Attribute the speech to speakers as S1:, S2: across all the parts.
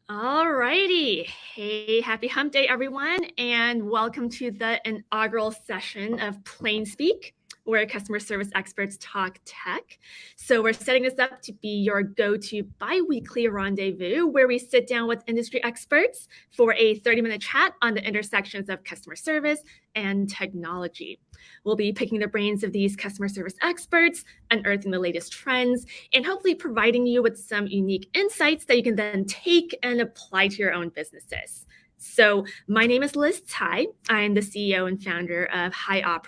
S1: All righty. Hey, happy hump day, everyone, and welcome to the inaugural session of Plain Speak, where customer service experts talk tech. So we're setting this up to be your go-to bi-weekly rendezvous where we sit down with industry experts for a 30-minute chat on the intersections of customer service and technology. We'll be picking the brains of these customer service experts, unearthing the latest trends, and hopefully providing you with some unique insights that you can then take and apply to your own businesses. So my name is Liz Tai. I'm the CEO and founder of HiOp.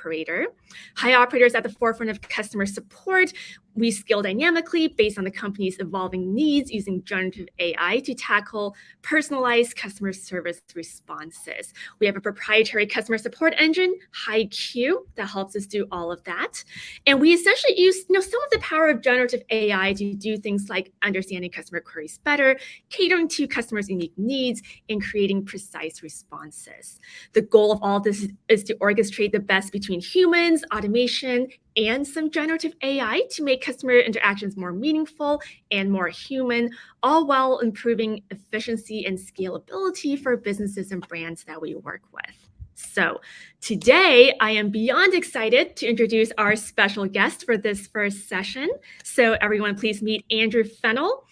S1: HiOp is at the forefront of customer support. We scale dynamically based on the company's evolving needs using generative AI to tackle personalized customer service responses. We have a proprietary customer support engine, HiQ, that helps us do all of that. And we essentially use some of the power of generative AI to do things like understanding customer queries better, catering to customers' unique needs, and creating precise responses. The goal of all of this is to orchestrate the best between humans, automation, and some generative AI to make customer interactions more meaningful and more human, all while improving efficiency and scalability for businesses and brands that we work with. So today, I am beyond excited to introduce our special guest for this first session. So everyone, please meet Andrew Fennell.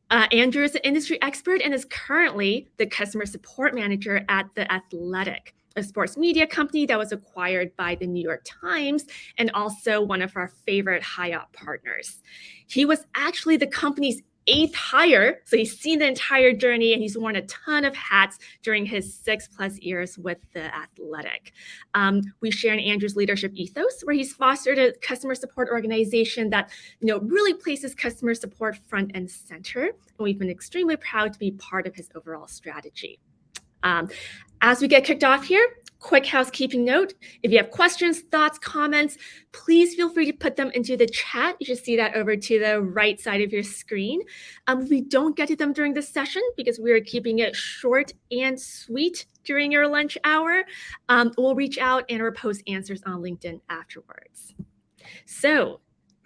S1: Andrew is an industry expert and is currently the customer support manager at The Athletic, a sports media company that was acquired by the New York Times and also one of our favorite HiOp partners. He was actually the company's 8th hire, so he's seen the entire journey and he's worn a ton of hats during his 6+ years with The Athletic. We share in Andrew's leadership ethos, where he's fostered a customer support organization that really places customer support front and center, and we've been extremely proud to be part of his overall strategy. As we get kicked off here, quick housekeeping note. If you have questions, thoughts, comments, please feel free to put them into the chat. You should see that over to the right side of your screen. If we don't get to them during this session, because we are keeping it short and sweet during your lunch hour, we'll reach out and post answers on LinkedIn afterwards. So,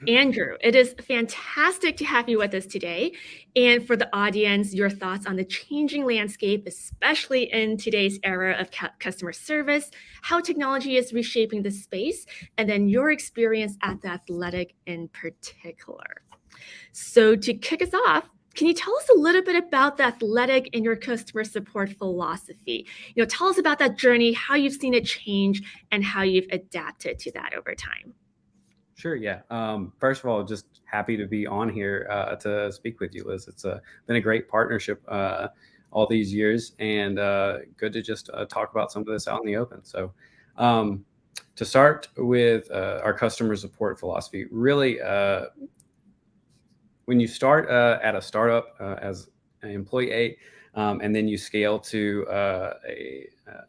S1: Andrew, it is fantastic to have you with us today. And for the audience, your thoughts on the changing landscape, especially in today's era of customer service, how technology is reshaping the space, and then your experience at The Athletic in particular. So to kick us off, can you tell us a little bit about The Athletic and your customer support philosophy? Tell us about that journey, how you've seen it change, and how you've adapted to that over time.
S2: Sure. Yeah. First of all, just happy to be on here to speak with you, Liz. It's been a great partnership all these years, and good to just talk about some of this out in the open. So to start with our customer support philosophy, really, when you start at a startup as an employee 8, and then you scale to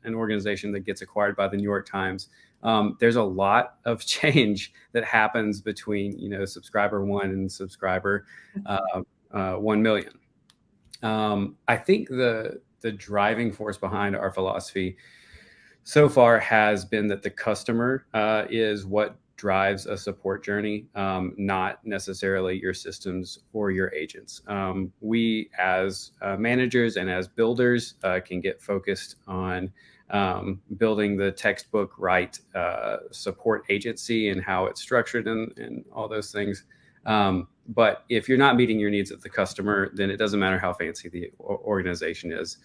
S2: an organization that gets acquired by the New York Times, there's a lot of change that happens between subscriber 1 and subscriber 1 million. I think the driving force behind our philosophy so far has been that the customer is what drives a support journey, not necessarily your systems or your agents. We as managers and as builders can get focused on building the textbook right support agency and how it's structured and all those things. But if you're not meeting your needs of the customer, then it doesn't matter how fancy the organization is.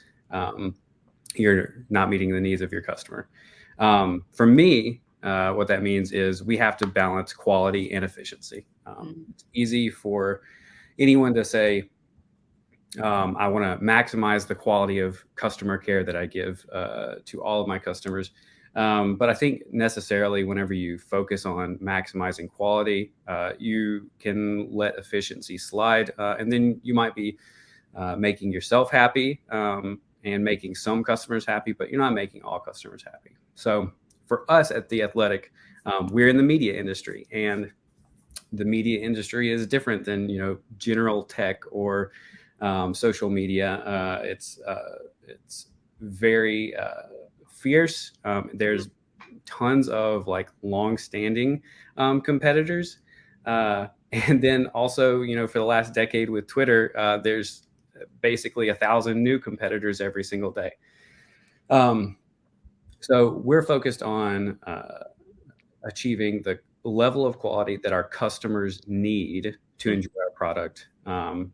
S2: You're not meeting the needs of your customer. For me, what that means is we have to balance quality and efficiency. It's easy for anyone to say, I want to maximize the quality of customer care that I give to all of my customers. But I think necessarily whenever you focus on maximizing quality, you can let efficiency slide. And then you might be making yourself happy and making some customers happy, but you're not making all customers happy. So for us at The Athletic, we're in the media industry, and the media industry is different than general tech or social media. It's very fierce. There's tons of long-standing competitors, and then also for the last decade with Twitter, there's basically 1,000 new competitors every single day. So we're focused on achieving the level of quality that our customers need to enjoy our product,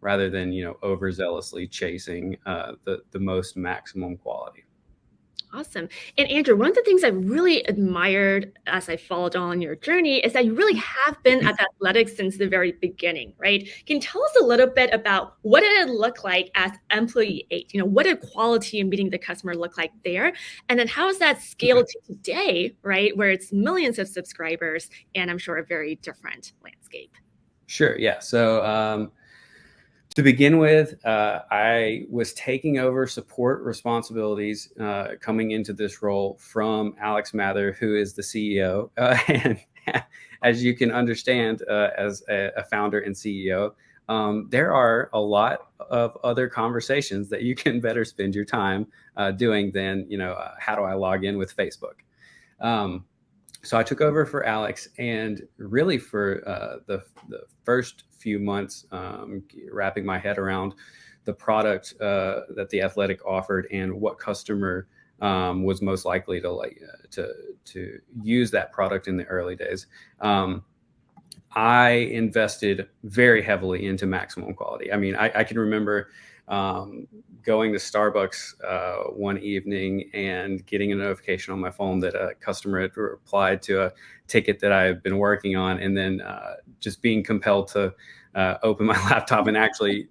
S2: rather than overzealously chasing the most maximum quality.
S1: Awesome. And Andrew, one of the things I really admired as I followed on your journey is that you really have been at athletics since the very beginning, right? Can you tell us a little bit about what did it look like as employee 8? What did quality and meeting the customer look like there? And then how has that scaled to today, right? Where it's millions of subscribers and I'm sure a very different landscape.
S2: Sure. Yeah. So to begin with, I was taking over support responsibilities coming into this role from Alex Mather, who is the CEO. And as you can understand, as a founder and CEO, there are a lot of other conversations that you can better spend your time doing than, how do I log in with Facebook? So I took over for Alex, and really for the first few months, wrapping my head around the product that the Athletic offered and what customer was most likely to use that product in the early days. I invested very heavily into maximum quality. I mean, I can remember going to Starbucks one evening and getting a notification on my phone that a customer had replied to a ticket that I had been working on, and then just being compelled to open my laptop and actually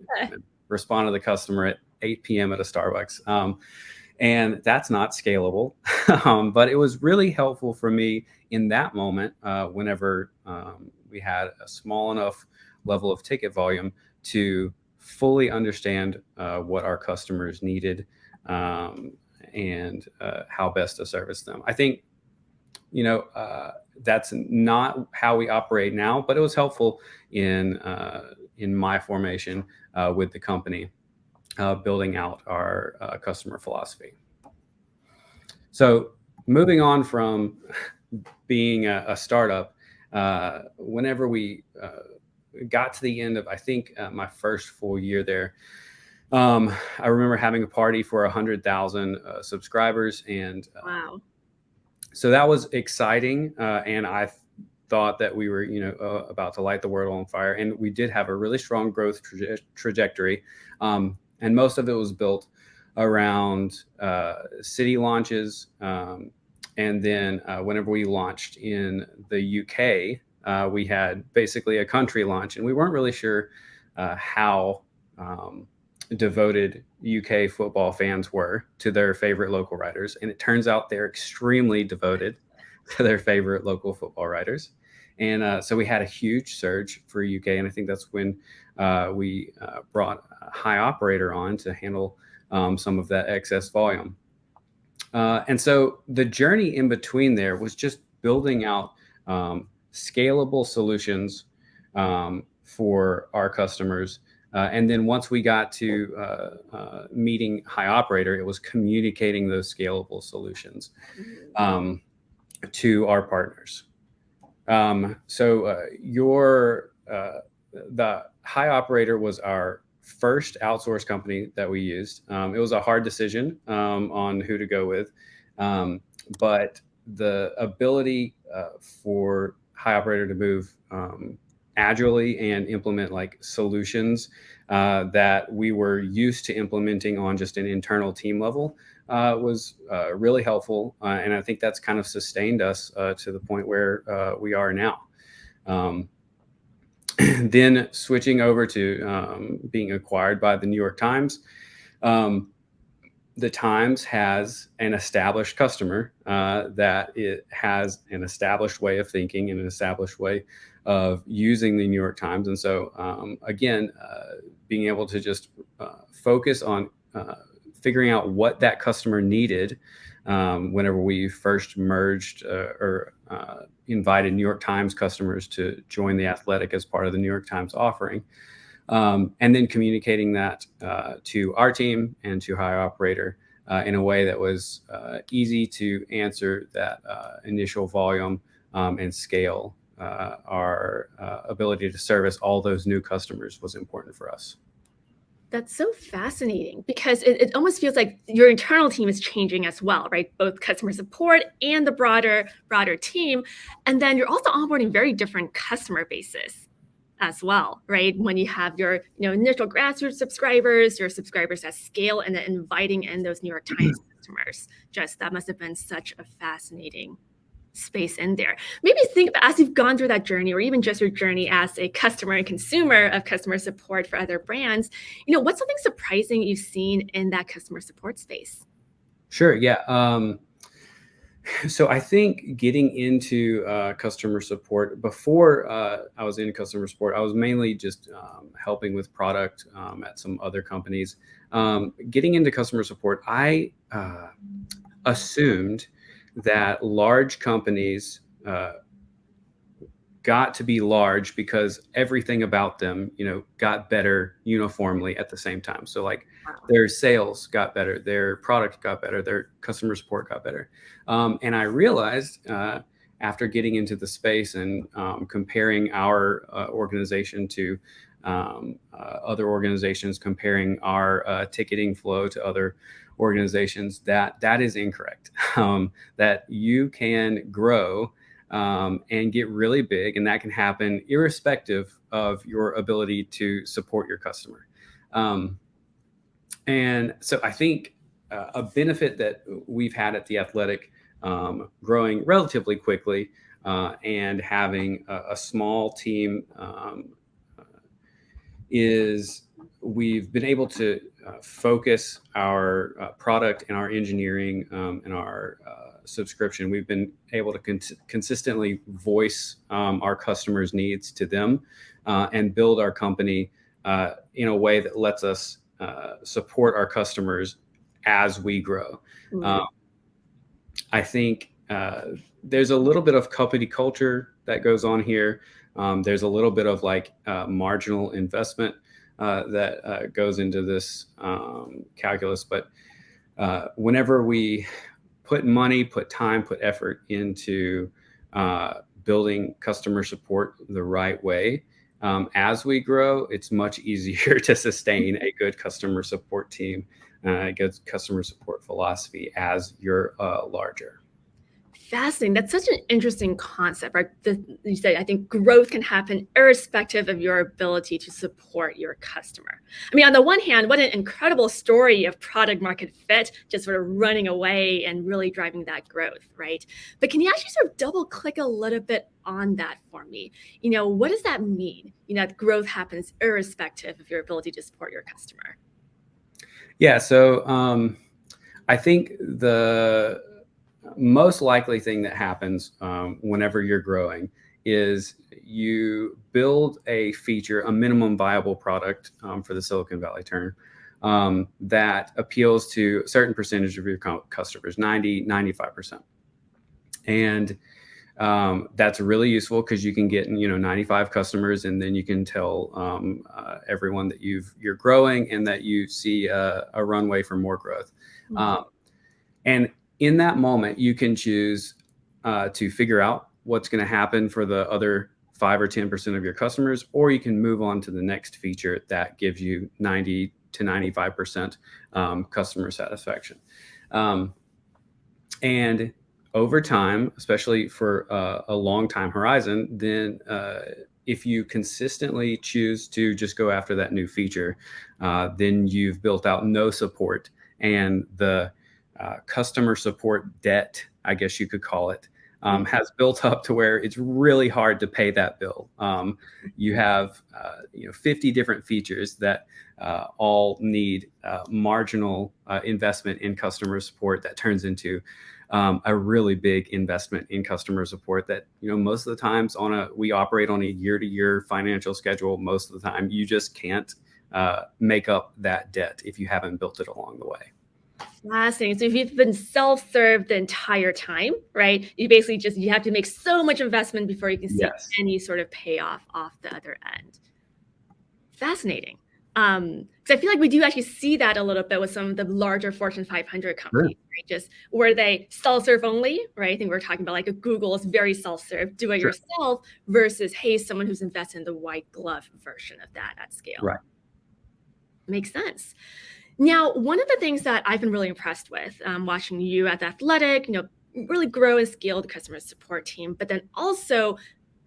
S2: respond to the customer at 8 p.m. at a Starbucks. And that's not scalable, but it was really helpful for me in that moment whenever we had a small enough level of ticket volume to fully understand what our customers needed and how best to service them. I think, that's not how we operate now, but it was helpful in my formation with the company, building out our customer philosophy. So moving on from being a startup, whenever we got to the end of, I think, my first full year there, I remember having a party for 100,000 subscribers, and
S1: wow.
S2: So that was exciting, and I thought that we were, about to light the world on fire, and we did have a really strong growth trajectory, and most of it was built around city launches, and then whenever we launched in the UK, we had basically a country launch, and we weren't really sure how devoted UK football fans were to their favorite local writers. And it turns out they're extremely devoted to their favorite local football writers. And so we had a huge surge for UK. And I think that's when we brought a HiOp on to handle some of that excess volume. And so the journey in between there was just building out scalable solutions for our customers. And then once we got to meeting HiOp, it was communicating those scalable solutions to our partners. So the HiOp was our first outsourced company that we used. It was a hard decision on who to go with, but the ability for HiOp to move agilely and implement solutions that we were used to implementing on just an internal team level was really helpful. And I think that's kind of sustained us to the point where we are now. Then switching over to being acquired by the New York Times. The Times has an established customer that it has an established way of thinking and an established way of using the New York Times. And so, again, being able to just focus on figuring out what that customer needed whenever we first merged or invited New York Times customers to join the Athletic as part of the New York Times offering. And then communicating that to our team and to HiOp in a way that was easy to answer that initial volume and scale. Our ability to service all those new customers was important for us.
S1: That's so fascinating because it almost feels like your internal team is changing as well, right? Both customer support and the broader team. And then you're also onboarding very different customer bases as well, right? When you have your initial grassroots subscribers, your subscribers at scale, and then inviting in those New York Times customers. Just that must have been such a fascinating space in there. Maybe think about, as you've gone through that journey, or even just your journey as a customer and consumer of customer support for other brands, what's something surprising you've seen in that customer support space?
S2: Sure. Yeah. So I think getting into customer support, before I was in customer support, I was mainly just helping with product at some other companies. Getting into customer support, I assumed that large companies got to be large because everything about them, got better uniformly at the same time. So like their sales got better, their product got better, their customer support got better. And I realized after getting into the space and comparing our organization to other organizations, comparing our ticketing flow to other organizations, that is incorrect. That you can grow and get really big, and that can happen irrespective of your ability to support your customer. And so I think a benefit that we've had at The Athletic, growing relatively quickly and having a small team, is we've been able to focus our product and our engineering and our subscription. We've been able to consistently voice our customers' needs to them and build our company in a way that lets us support our customers as we grow. I think there's a little bit of company culture that goes on here. There's a little bit of like marginal investment that goes into this calculus. But whenever we put money, put time, put effort into building customer support the right way, as we grow, it's much easier to sustain a good customer support team, a good customer support philosophy as you're larger.
S1: Fascinating. That's such an interesting concept, right? You said, I think growth can happen irrespective of your ability to support your customer. I mean, on the one hand, what an incredible story of product market fit, just sort of running away and really driving that growth, right? But can you actually sort of double click a little bit on that for me? What does that mean? That growth happens irrespective of your ability to support your customer.
S2: Yeah. So I think the most likely thing that happens whenever you're growing is you build a feature, a minimum viable product for the Silicon Valley term, that appeals to a certain percentage of your customers, 90, 95%. And that's really useful because you can get 95 customers, and then you can tell everyone that you're growing and that you see a runway for more growth. And in that moment, you can choose to figure out what's going to happen for the other 5 or 10% of your customers, or you can move on to the next feature that gives you 90 to 95% customer satisfaction. And over time, especially for a long time horizon, then if you consistently choose to just go after that new feature, then you've built out no support, and the customer support debt, I guess you could call it, has built up to where it's really hard to pay that bill. You have 50 different features that all need marginal investment in customer support that turns into a really big investment in customer support that, most of the times we operate on a year-to-year financial schedule. Most of the time you just can't make up that debt if you haven't built it along the way.
S1: Fascinating. So if you've been self-served the entire time, right, you have to make so much investment before you can see any sort of payoff off the other end. Fascinating. Because I feel like we do actually see that a little bit with some of the larger Fortune 500 companies, right? Just where they self-serve only, right? I think we're talking about like a Google is very self-serve, do it yourself, versus, hey, someone who's invested in the white glove version of that at scale.
S2: Right.
S1: Makes sense. Now, one of the things that I've been really impressed with watching you at The Athletic, really grow and scale the customer support team, but then also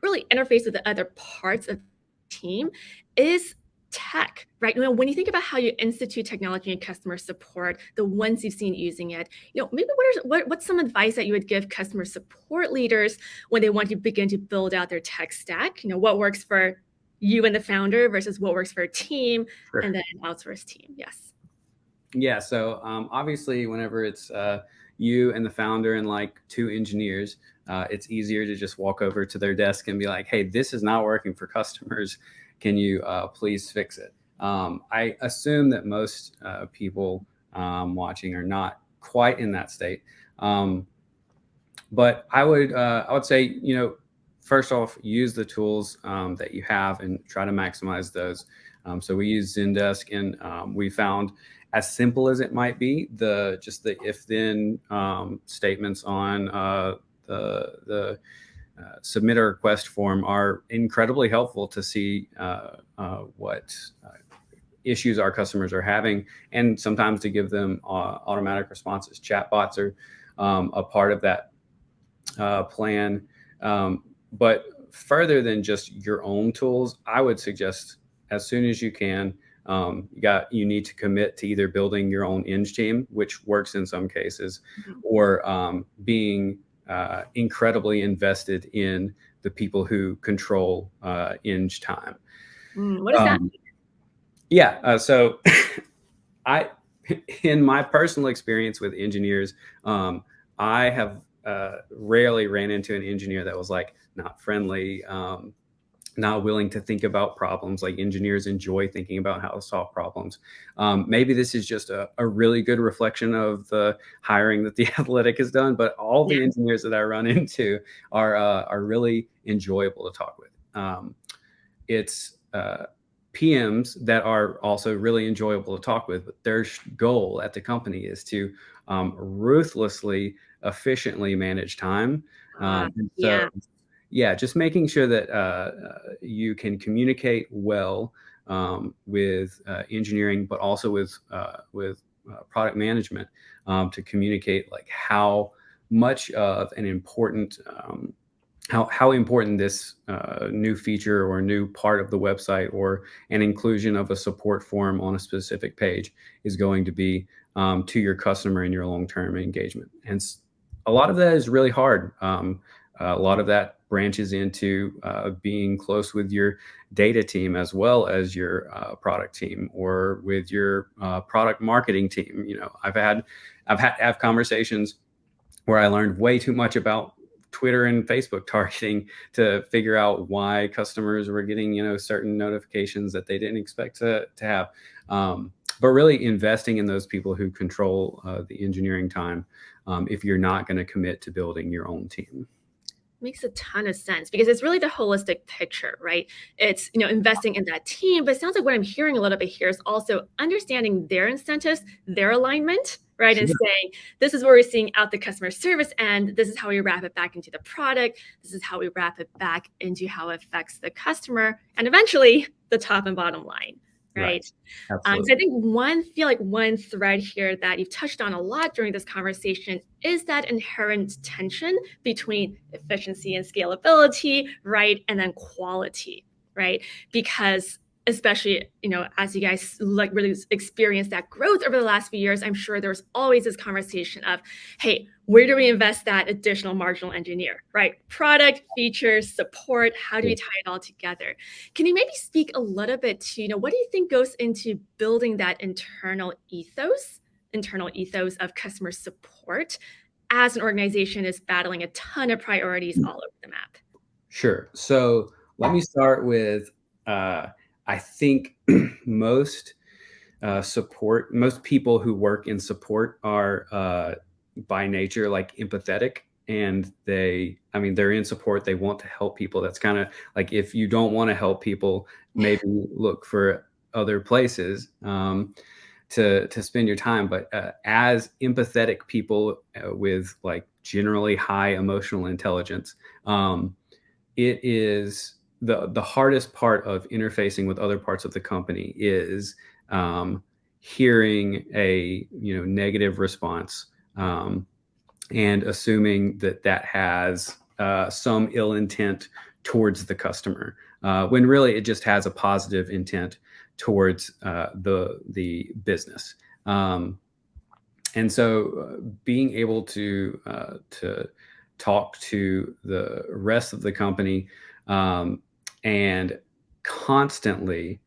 S1: really interface with the other parts of the team is tech, right? When you think about how you institute technology and customer support, the ones you've seen using it, maybe what's some advice that you would give customer support leaders when they want to begin to build out their tech stack? What works for you and the founder versus what works for a team and then an outsourced team? Yes.
S2: Yeah. So obviously, whenever it's you and the founder and like two engineers, it's easier to just walk over to their desk and be like, "Hey, this is not working for customers. Can you please fix it?" I assume that most people watching are not quite in that state, but I would say, first off, use the tools that you have and try to maximize those. So we use Zendesk, and we found, as simple as it might be, the if-then statements on the submit a request form are incredibly helpful to see what issues our customers are having, and sometimes to give them automatic responses. Chatbots are a part of that plan. But further than just your own tools, I would suggest, as soon as you can, you need to commit to either building your own Eng team, which works in some cases, or being incredibly invested in the people who control Eng time.
S1: What does that mean?
S2: Yeah. So in my personal experience with engineers, I have rarely ran into an engineer that was like not friendly, not willing to think about problems. Like, engineers enjoy thinking about how to solve problems. Maybe this is just a really good reflection of the hiring that The Athletic has done, but all the engineers that I run into are really enjoyable to talk with. It's PMs that are also really enjoyable to talk with, but their goal at the company is to ruthlessly, efficiently manage time. Just making sure that you can communicate well with engineering, but also with product management, to communicate like how much of an important how important this new feature or new part of the website or an inclusion of a support form on a specific page is going to be to your customer and your long-term engagement. And a lot of that is really hard. A lot of that branches into being close with your data team as well as your product team, or with your product marketing team. I've had to have conversations where I learned way too much about Twitter and Facebook targeting to figure out why customers were getting, certain notifications that they didn't expect to have. But really investing in those people who control the engineering time, if you're not going to commit to building your own team.
S1: Makes a ton of sense, because it's really the holistic picture, right? It's, investing in that team, but it sounds like what I'm hearing a little bit here is also understanding their incentives, their alignment, right?
S2: Sure.
S1: And saying, this is where we're seeing out the customer service end. This is how we wrap it back into the product. This is how we wrap it back into how it affects the customer and eventually the top and bottom line. Right. So I think one thread here that you've touched on a lot during this conversation is that inherent tension between efficiency and scalability, right? And then quality, right? Because especially, as you guys really experience that growth over the last few years, I'm sure there's always this conversation of, hey, where do we invest that additional marginal engineer, right? Product, features, support, how do we tie it all together? Can you maybe speak a little bit to, what do you think goes into building that internal ethos of customer support as an organization is battling a ton of priorities all over the map?
S2: Sure. So let me start with, I think most people who work in support are by nature like empathetic, and they're in support. They want to help people. That's kind of like, if you don't want to help people, maybe look for other places to spend your time. But as empathetic people with like generally high emotional intelligence, it is the hardest part of interfacing with other parts of the company is hearing a negative response, and assuming that has some ill intent towards the customer, when really it just has a positive intent towards the business. And so being able to talk to the rest of the company, and constantly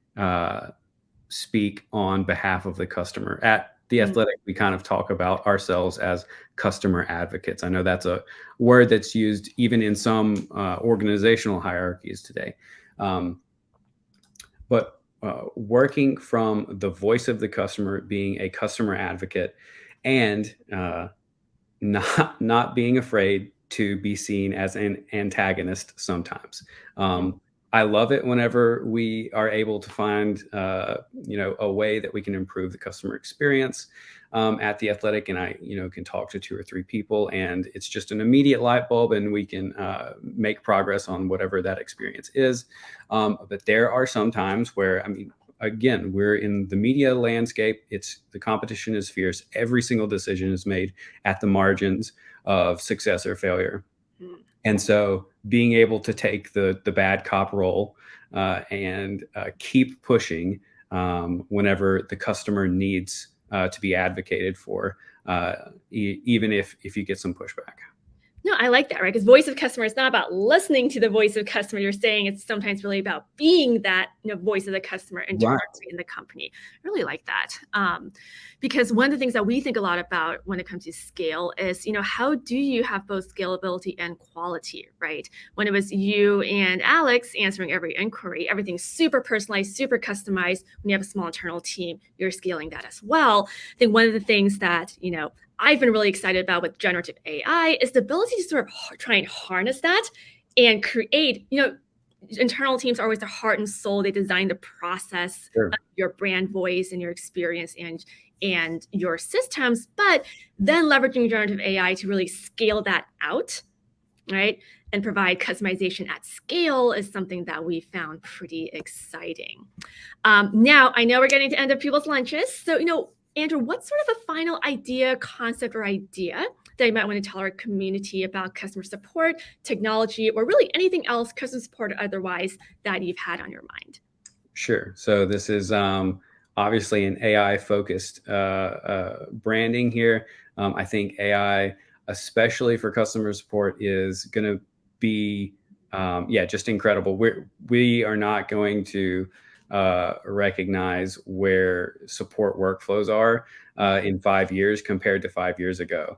S2: speak on behalf of the customer. At The Athletic, we kind of talk about ourselves as customer advocates. I know that's a word that's used even in some organizational hierarchies today. But working from the voice of the customer, being a customer advocate, and not being afraid to be seen as an antagonist sometimes. I love it whenever we are able to find a way that we can improve the customer experience at The Athletic, and I can talk to 2 or 3 people, and it's just an immediate light bulb, and we can make progress on whatever that experience is. But there are some times where, again, we're in the media landscape. The competition is fierce. Every single decision is made at the margins of success or failure. And so being able to take the bad cop role and keep pushing whenever the customer needs to be advocated for, even if you get some pushback.
S1: No, I like that, right? Because voice of customer is not about listening to the voice of customer. You're saying it's sometimes really about being that voice of the customer internally in the company. I really like that. Because one of the things that we think a lot about when it comes to scale is, how do you have both scalability and quality, right? When it was you and Alex answering every inquiry, everything's super personalized, super customized. When you have a small internal team, you're scaling that as well. I think one of the things that, I've been really excited about with generative AI is the ability to sort of try and harness that and create, internal teams are always the heart and soul. They design the process of your brand voice and your experience and your systems, but then leveraging generative AI to really scale that out, right? And provide customization at scale is something that we found pretty exciting. Now, I know we're getting to end of people's lunches. So, Andrew, what's sort of a final idea, concept, or idea that you might want to tell our community about customer support, technology, or really anything else, customer support or otherwise, that you've had on your mind?
S2: Sure. So this is obviously an AI-focused branding here. I think AI, especially for customer support, is going to be, just incredible. We are not going to recognize where support workflows are in 5 years compared to 5 years ago,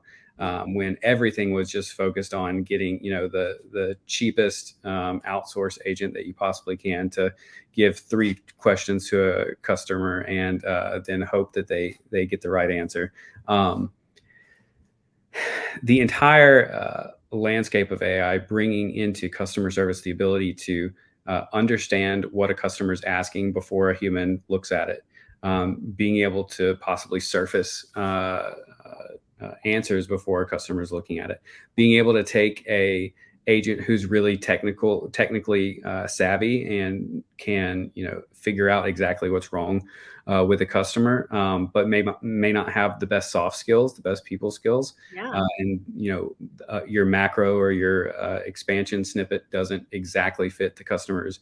S2: when everything was just focused on getting the cheapest outsource agent that you possibly can to give 3 questions to a customer and then hope that they get the right answer. The entire landscape of AI bringing into customer service the ability to understand what a customer is asking before a human looks at it, being able to possibly surface answers before a customer is looking at it, being able to take a agent who's really technically savvy and can figure out exactly what's wrong with a customer, but may not have the best soft skills, the best people skills, and your macro or your expansion snippet doesn't exactly fit the customer's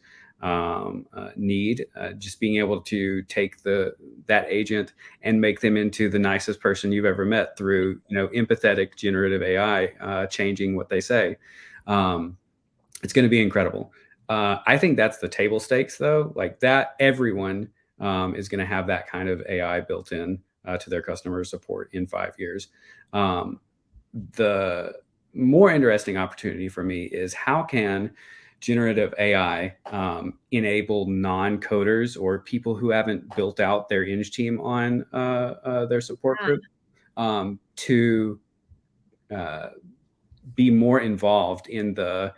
S2: need. Just being able to take that agent and make them into the nicest person you've ever met through empathetic generative AI changing what they say. It's going to be incredible. I think that's the table stakes, though. Like that, everyone is going to have that kind of AI built in to their customer support in 5 years. The more interesting opportunity for me is how can generative AI enable non-coders or people who haven't built out their Eng team on their support group to be more involved in the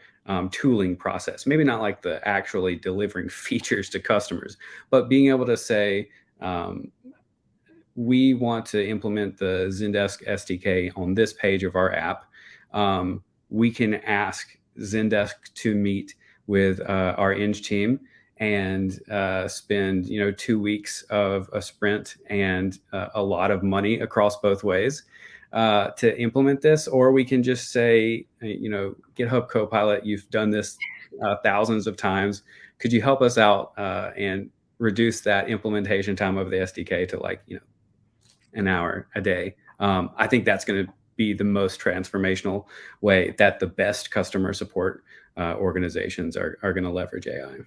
S2: tooling process. Maybe not like the actually delivering features to customers, but being able to say, we want to implement the Zendesk SDK on this page of our app. We can ask Zendesk to meet with our Eng team and spend 2 weeks of a sprint and a lot of money across both ways to implement this, or we can just say, GitHub Copilot, you've done this thousands of times. Could you help us out and reduce that implementation time of the SDK to an hour a day? I think that's going to be the most transformational way that the best customer support organizations are going to leverage AI.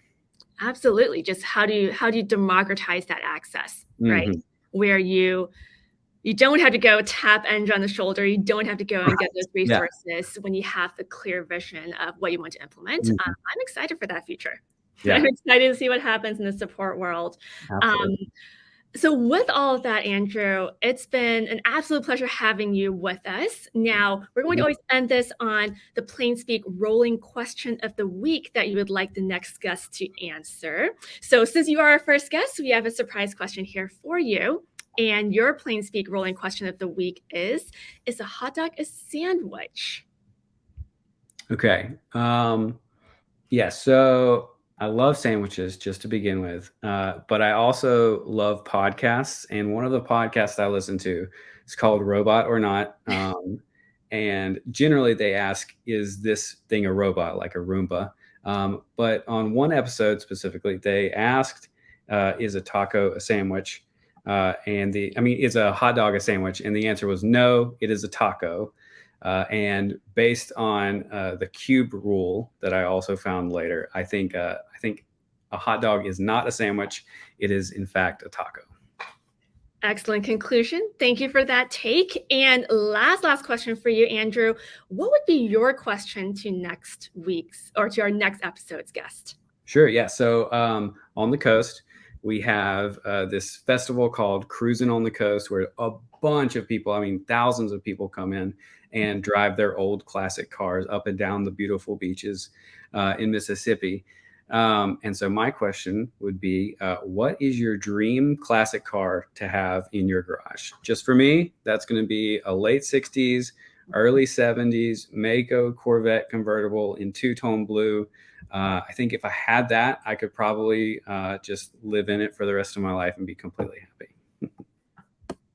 S1: Absolutely. Just how do you democratize that access, right?
S2: Mm-hmm.
S1: Where you don't have to go tap Andrew on the shoulder. You don't have to go and get those resources when you have the clear vision of what you want to implement.
S2: Mm-hmm.
S1: I'm excited for that future.
S2: Yeah.
S1: I'm excited to see what happens in the support world. So with all of that, Andrew, it's been an absolute pleasure having you with us. Now, we're going to always end this on the PlainSpeak rolling question of the week that you would like the next guest to answer. So since you are our first guest, we have a surprise question here for you. And your PlainSpeak rolling question of the week is a hot dog a sandwich?
S2: Okay. Yeah, so I love sandwiches just to begin with, but I also love podcasts. And one of the podcasts I listen to is called Robot or Not. And generally they ask, is this thing a robot, like a Roomba? But on one episode specifically, they asked, is a taco a sandwich? Is a hot dog a sandwich? And the answer was no, it is a taco. And based on the cube rule that I also found later, I think a hot dog is not a sandwich. It is, in fact, a taco.
S1: Excellent conclusion. Thank you for that take. And last question for you, Andrew. What would be your question to next week's or to our next episode's guest?
S2: Sure. Yeah. So on the coast, we have this festival called Cruising on the Coast, where a bunch of people, thousands of people come in and drive their old classic cars up and down the beautiful beaches in Mississippi. And so my question would be, what is your dream classic car to have in your garage? Just for me, that's going to be a late 60s, early 70s Mako Corvette convertible in two-tone blue. I think if I had that, I could probably just live in it for the rest of my life and be completely happy.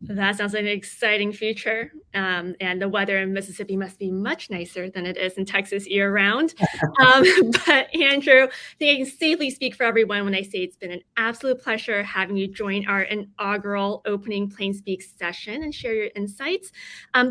S1: That sounds like an exciting future. And the weather in Mississippi must be much nicer than it is in Texas year-round. But Andrew, I think I can safely speak for everyone when I say it's been an absolute pleasure having you join our inaugural opening PlainSpeak session and share your insights.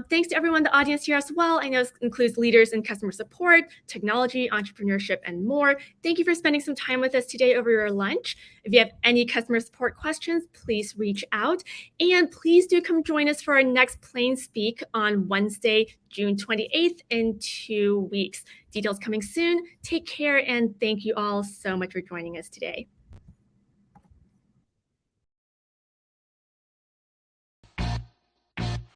S1: Thanks to everyone in the audience here as well. I know this includes leaders in customer support, technology, entrepreneurship, and more. Thank you for spending some time with us today over your lunch. If you have any customer support questions, please reach out. And please do come join us for our next PlainSpeak on Wednesday, June 28th in 2 weeks. Details coming soon. Take care, and thank you all so much for joining us today.